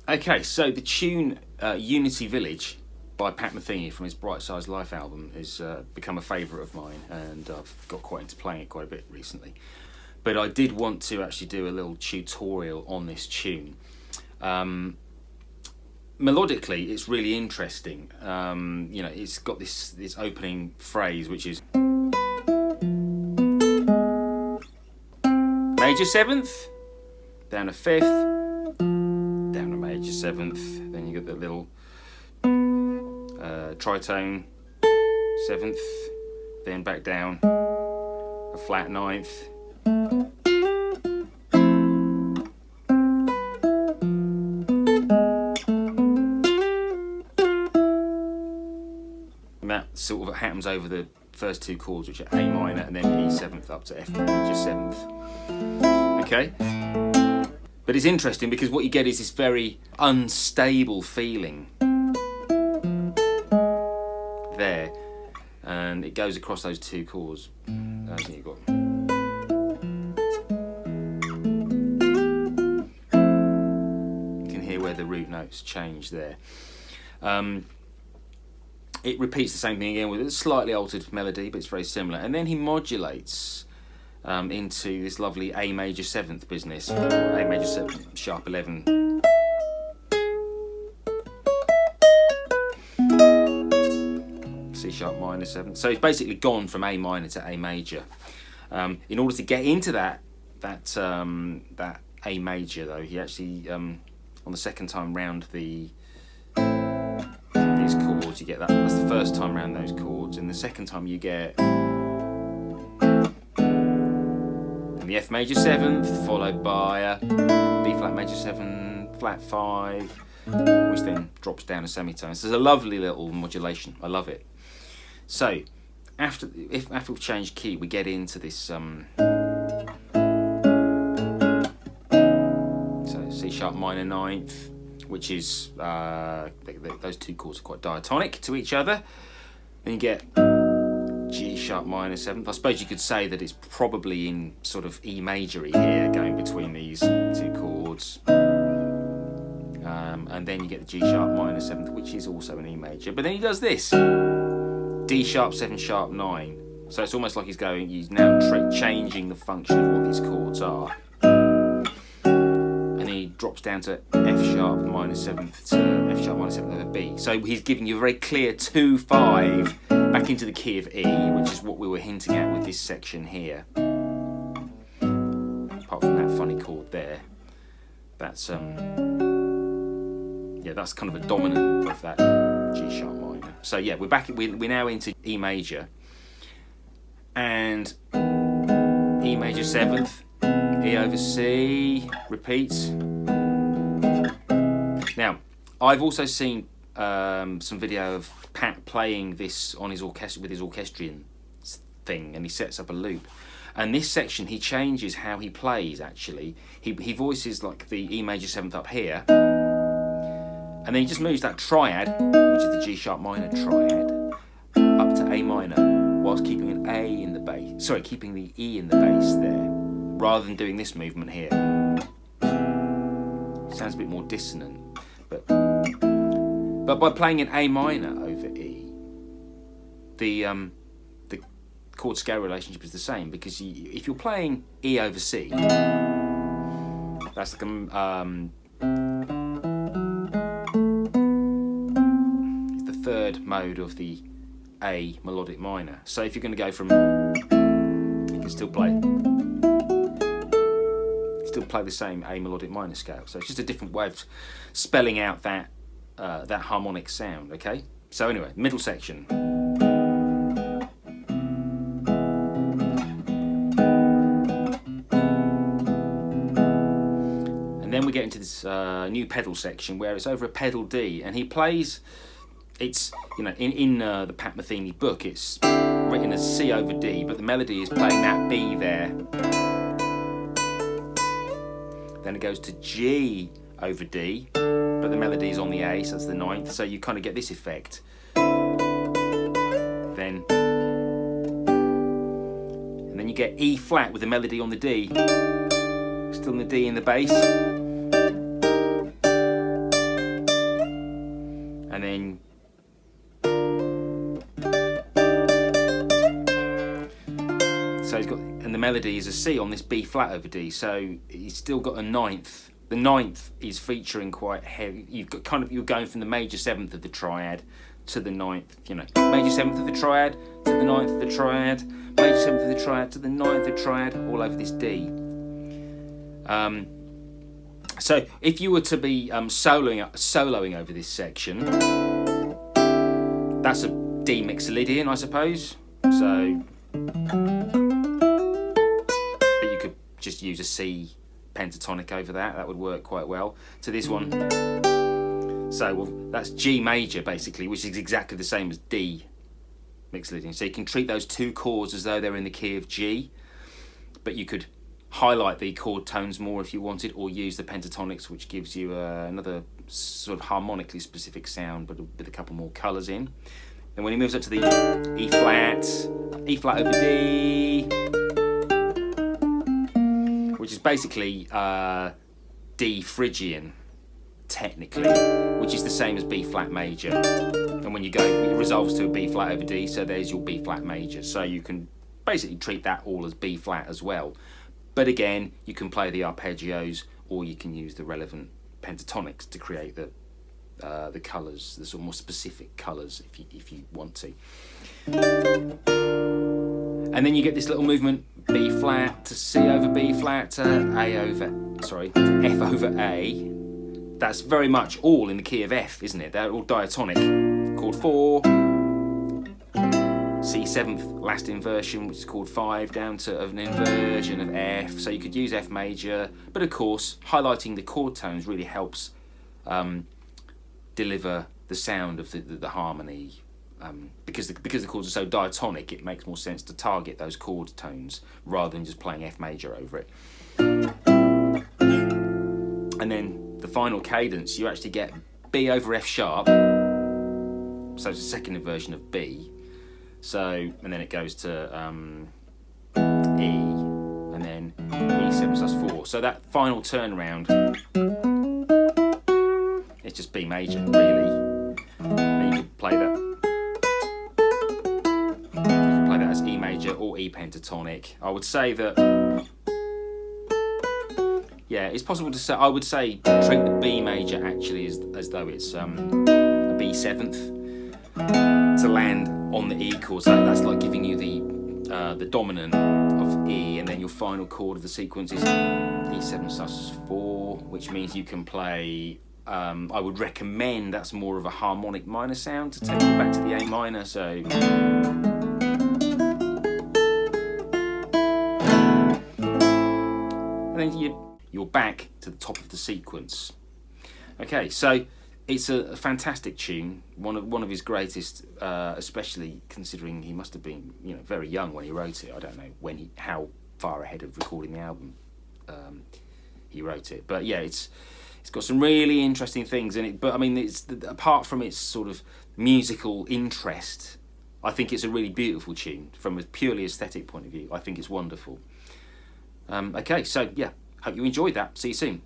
Okay, so the tune Unity Village by Pat Metheny from his Bright Size Life album has become a favourite of mine, and I've got quite into playing it quite a bit recently. But I did want to actually do a little tutorial on this tune. Melodically, it's really interesting. You know, it's got this opening phrase, which is major seventh, down a fifth, down a major seventh, then you get the little tritone seventh, then back down a flat ninth, and that sort of happens over the first two chords, which are A minor and then E seventh up to F major seventh. Okay, but it's interesting because what you get is this very unstable feeling there, and it goes across those two chords. You've got you can hear where the root notes change there. It repeats the same thing again with a slightly altered melody, but it's very similar. And then he modulates into this lovely A major seventh business, A major seventh, sharp 11. C sharp minor seventh. So he's basically gone from A minor to A major. In order to get into that A major, though, he actually on the second time round these chords, you get that. That's the first time round those chords, and the second time you get the F major seventh, followed by a B flat major seven, flat 5, which then drops down a semitone. So there's a lovely little modulation. I love it. So after we've changed key, we get into this. So C sharp minor ninth, which is those two chords are quite diatonic to each other. Then you get G sharp minor seventh. I suppose you could say that it's probably in sort of E majory here, going between these two chords. And then you get the G sharp minor seventh, which is also an E major. But then he does this: D sharp 7 sharp 9. So it's almost like he's now changing the function of what these chords are. And he drops down to F sharp minor seventh to F sharp minor seventh of a B. So he's giving you a very clear 2-5 back into the key of E, which is what we were hinting at with this section here. Apart from that funny chord there, that's yeah, that's kind of a dominant of that G sharp minor. So yeah, we're now into E major and E major seventh, E over C, repeats. Now, I've also seen some video of Pat playing this on his orchestra with his orchestrion thing, and he sets up a loop. And this section, he changes how he plays. Actually, he voices like the E major seventh up here, and then he just moves that triad, which is the G sharp minor triad, up to A minor, whilst keeping an A in the bass. Sorry, keeping the E in the bass there, rather than doing this movement here. Sounds a bit more dissonant, but by playing an A minor over E, the chord scale relationship is the same, because if you're playing E over C, that's like it's the third mode of the A melodic minor. So if you're going to go from, you can still play the same A melodic minor scale. So it's just a different way of spelling out that harmonic sound. Okay. So anyway, middle section. And then we get into this new pedal section where it's over a pedal D, and he plays. It's, you know, in the Pat Metheny book, it's written as C over D, but the melody is playing that B there. Then it goes to G over D, but the melody is on the A, so that's the ninth. So you kind of get this effect. Then, and then you get E flat with the melody on the D, still in the D in the bass. melody is a C on this B flat over D, so he's still got a ninth. The ninth is featuring quite heavy. You've got kind of, you're going from the major seventh of the triad to the ninth, you know, major seventh of the triad to the ninth of the triad, major seventh of the triad to the ninth of the triad, all over this D. So if you were to be soloing over this section, that's a D mixolydian, I suppose. So, but you could just use a C pentatonic over that. That would work quite well. To this one, so well, that's G major basically, which is exactly the same as D mixolydian. So you can treat those two chords as though they're in the key of G, but you could highlight the chord tones more if you wanted, or use the pentatonics, which gives you another sort of harmonically specific sound, but with a couple more colours in. Then when he moves up to the E flat over D, which is basically D Phrygian, technically, which is the same as B flat major. And when you go, it resolves to a B flat over D, so there's your B flat major. So you can basically treat that all as B flat as well. But again, you can play the arpeggios, or you can use the relevant pentatonics to create the colours, the sort of more specific colours, if you want to. And then you get this little movement: B flat to C over B flat to F over A. That's very much all in the key of F, isn't it? They're all diatonic. Chord 4. C7th last inversion, which is chord 5, down to an inversion of F. So you could use F major, but of course highlighting the chord tones really helps deliver the sound of the harmony. Because the chords are so diatonic, it makes more sense to target those chord tones rather than just playing F major over it. And then the final cadence, you actually get B over F sharp, so it's a second inversion of B. So, and then it goes to E, and then E7/4. So that final turnaround, it's just B major, really. And you could play that. You can play that as E major or E pentatonic. I would say that, yeah, it's possible to say. I would say treat the B major actually as though it's a B7th to land on the E chord. So that's like giving you the dominant of E, and then your final chord of the sequence is E7/4, which means you can play. I would recommend that's more of a harmonic minor sound to take you back to the A minor. So. And then you're back to the top of the sequence. Okay, so it's a fantastic tune, one of his greatest, especially considering he must have been, you know, very young when he wrote it. I don't know how far ahead of recording the album he wrote it, but yeah, it's got some really interesting things in it. But I mean, apart from its sort of musical interest, I think it's a really beautiful tune from a purely aesthetic point of view. I think it's wonderful. Okay, so yeah, hope you enjoyed that. See you soon.